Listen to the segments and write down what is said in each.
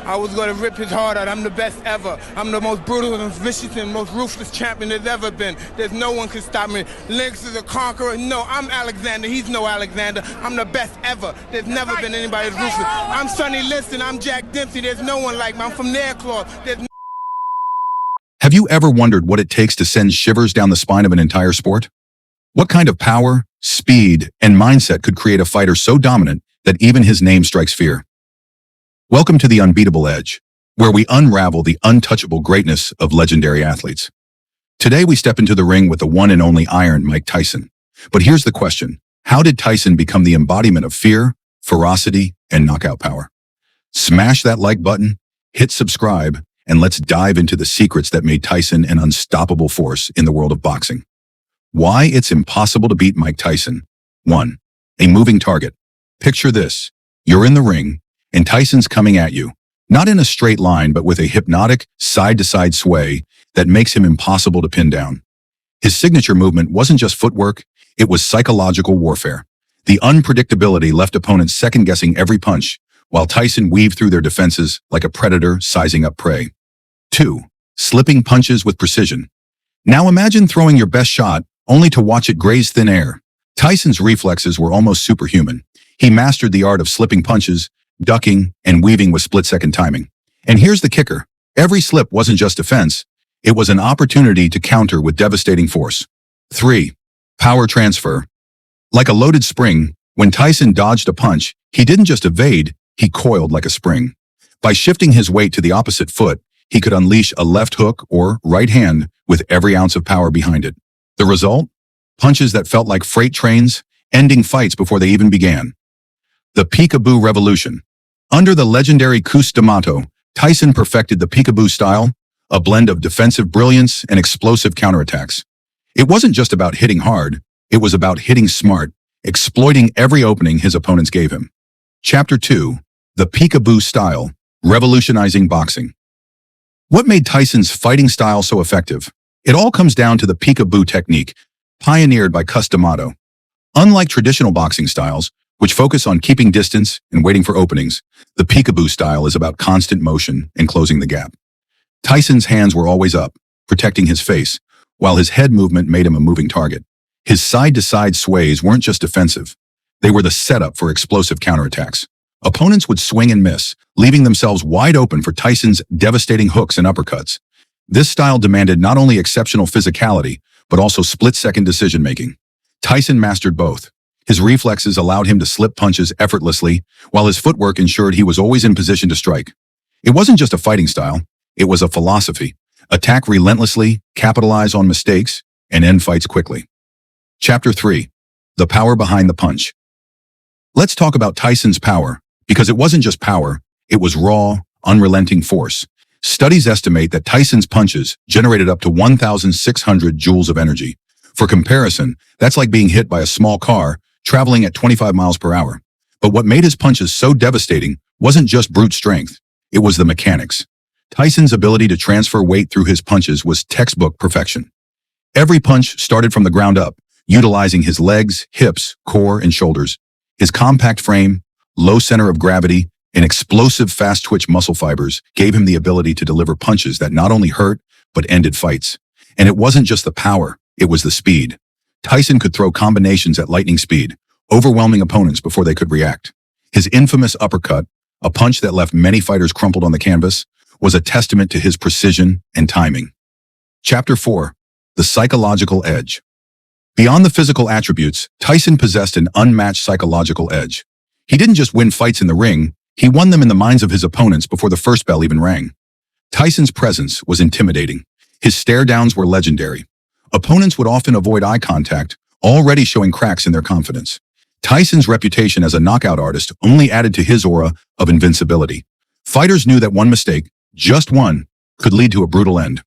I was going to rip his heart out. I'm the best ever. I'm the most brutal and vicious and most ruthless champion there's ever been. There's no one can stop me. Lynx is a conqueror. No, I'm Alexander. He's no Alexander. I'm the best ever. There's never been anybody as ruthless. I'm Sonny Liston. I'm Jack Dempsey. There's no one like me. I'm from Nairclaw. Have you ever wondered what it takes to send shivers down the spine of an entire sport? What kind of power, speed, and mindset could create a fighter so dominant that even his name strikes fear? Welcome to the Unbeatable Edge, where we unravel the untouchable greatness of legendary athletes. Today we step into the ring with the one and only Iron Mike Tyson. But here's the question. How did Tyson become the embodiment of fear, ferocity, and knockout power? Smash that like button, hit subscribe, and let's dive into the secrets that made Tyson an unstoppable force in the world of boxing. Why it's impossible to beat Mike Tyson. 1. A moving target. Picture this. You're in the ring, and Tyson's coming at you, not in a straight line, but with a hypnotic, side-to-side sway that makes him impossible to pin down. His signature movement wasn't just footwork, it was psychological warfare. The unpredictability left opponents second-guessing every punch, while Tyson weaved through their defenses like a predator sizing up prey. 2. Slipping punches with precision. Now imagine throwing your best shot only to watch it graze thin air. Tyson's reflexes were almost superhuman. He mastered the art of slipping punches, ducking, and weaving with split-second timing. And here's the kicker. Every slip wasn't just defense, it was an opportunity to counter with devastating force. 3. Power transfer. Like a loaded spring, when Tyson dodged a punch, he didn't just evade, he coiled like a spring. By shifting his weight to the opposite foot, he could unleash a left hook or right hand with every ounce of power behind it. The result? Punches that felt like freight trains, ending fights before they even began. The peekaboo revolution. Under the legendary Cus D'Amato, Tyson perfected the peekaboo style, a blend of defensive brilliance and explosive counterattacks. It wasn't just about hitting hard, it was about hitting smart, exploiting every opening his opponents gave him. Chapter 2. The peekaboo style, revolutionizing boxing. What made Tyson's fighting style so effective? It all comes down to the peekaboo technique, pioneered by Cus D'Amato. Unlike traditional boxing styles, which focus on keeping distance and waiting for openings, the peekaboo style is about constant motion and closing the gap. Tyson's hands were always up, protecting his face, while his head movement made him a moving target. His side-to-side sways weren't just defensive. They were the setup for explosive counterattacks. Opponents would swing and miss, leaving themselves wide open for Tyson's devastating hooks and uppercuts. This style demanded not only exceptional physicality, but also split-second decision-making. Tyson mastered both. His reflexes allowed him to slip punches effortlessly, while his footwork ensured he was always in position to strike. It wasn't just a fighting style, it was a philosophy. Attack relentlessly, capitalize on mistakes, and end fights quickly. Chapter 3. The power behind the punch. Let's talk about Tyson's power, because it wasn't just power, it was raw, unrelenting force. Studies estimate that Tyson's punches generated up to 1,600 joules of energy. For comparison, that's like being hit by a small car traveling at 25 miles per hour. But what made his punches so devastating wasn't just brute strength, it was the mechanics. Tyson's ability to transfer weight through his punches was textbook perfection. Every punch started from the ground up, utilizing his legs, hips, core, and shoulders. His compact frame, low center of gravity, and explosive fast-twitch muscle fibers gave him the ability to deliver punches that not only hurt, but ended fights. And it wasn't just the power, it was the speed. Tyson could throw combinations at lightning speed, overwhelming opponents before they could react. His infamous uppercut, a punch that left many fighters crumpled on the canvas, was a testament to his precision and timing. Chapter 4. The psychological edge. Beyond the physical attributes, Tyson possessed an unmatched psychological edge. He didn't just win fights in the ring, he won them in the minds of his opponents before the first bell even rang. Tyson's presence was intimidating. His stare-downs were legendary. Opponents would often avoid eye contact, already showing cracks in their confidence. Tyson's reputation as a knockout artist only added to his aura of invincibility. Fighters knew that one mistake, just one, could lead to a brutal end.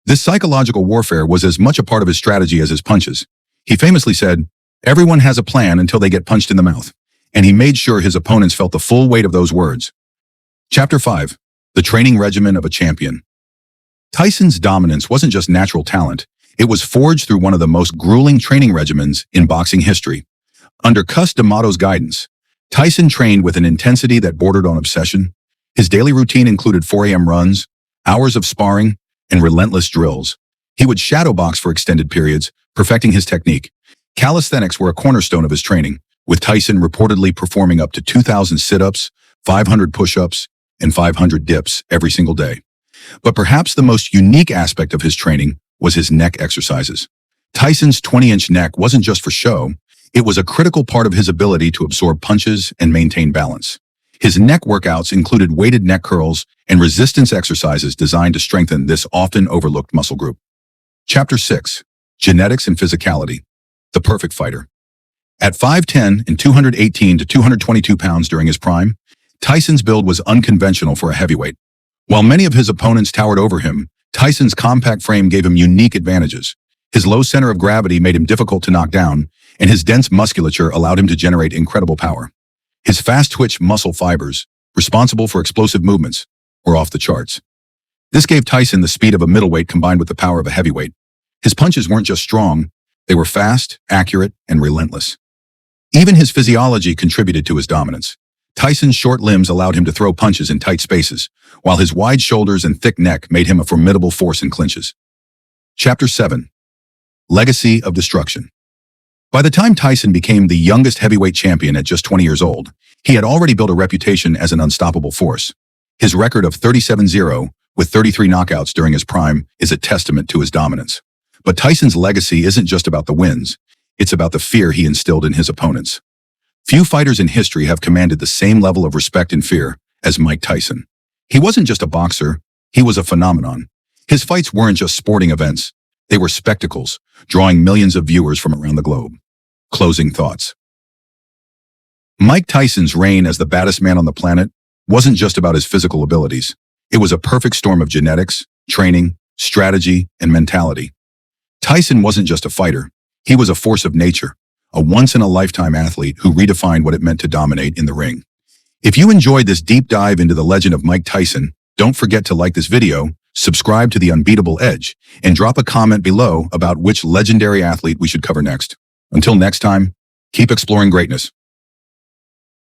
This psychological warfare was as much a part of his strategy as his punches. He famously said, "Everyone has a plan until they get punched in the mouth." And he made sure his opponents felt the full weight of those words. Chapter 5. The training regimen of a champion. Tyson's dominance wasn't just natural talent, it was forged through one of the most grueling training regimens in boxing history. Under Cus D'Amato's guidance, Tyson trained with an intensity that bordered on obsession. His daily routine included 4 a.m. runs, hours of sparring, and relentless drills. He would shadowbox for extended periods, perfecting his technique. Calisthenics were a cornerstone of his training, with Tyson reportedly performing up to 2,000 sit-ups, 500 push-ups, and 500 dips every single day. But perhaps the most unique aspect of his training was his neck exercises. Tyson's 20-inch neck wasn't just for show, it was a critical part of his ability to absorb punches and maintain balance. His neck workouts included weighted neck curls and resistance exercises designed to strengthen this often overlooked muscle group. Chapter 6. Genetics and Physicality. The Perfect Fighter. At 5'10" and 218 to 222 pounds during his prime, Tyson's build was unconventional for a heavyweight. While many of his opponents towered over him, Tyson's compact frame gave him unique advantages. His low center of gravity made him difficult to knock down, and his dense musculature allowed him to generate incredible power. His fast-twitch muscle fibers, responsible for explosive movements, were off the charts. This gave Tyson the speed of a middleweight combined with the power of a heavyweight. His punches weren't just strong, they were fast, accurate, and relentless. Even his physiology contributed to his dominance. Tyson's short limbs allowed him to throw punches in tight spaces, while his wide shoulders and thick neck made him a formidable force in clinches. Chapter 7. Legacy of Destruction. By the time Tyson became the youngest heavyweight champion at just 20 years old, he had already built a reputation as an unstoppable force. His record of 37-0, with 33 knockouts during his prime, is a testament to his dominance. But Tyson's legacy isn't just about the wins, it's about the fear he instilled in his opponents. Few fighters in history have commanded the same level of respect and fear as Mike Tyson. He wasn't just a boxer, he was a phenomenon. His fights weren't just sporting events, they were spectacles, drawing millions of viewers from around the globe. Closing thoughts. Mike Tyson's reign as the baddest man on the planet wasn't just about his physical abilities. It was a perfect storm of genetics, training, strategy, and mentality. Tyson wasn't just a fighter, he was a force of nature, a once-in-a-lifetime athlete who redefined what it meant to dominate in the ring. If you enjoyed this deep dive into the legend of Mike Tyson, don't forget to like this video, subscribe to the Unbeatable Edge, and drop a comment below about which legendary athlete we should cover next. Until next time, keep exploring greatness.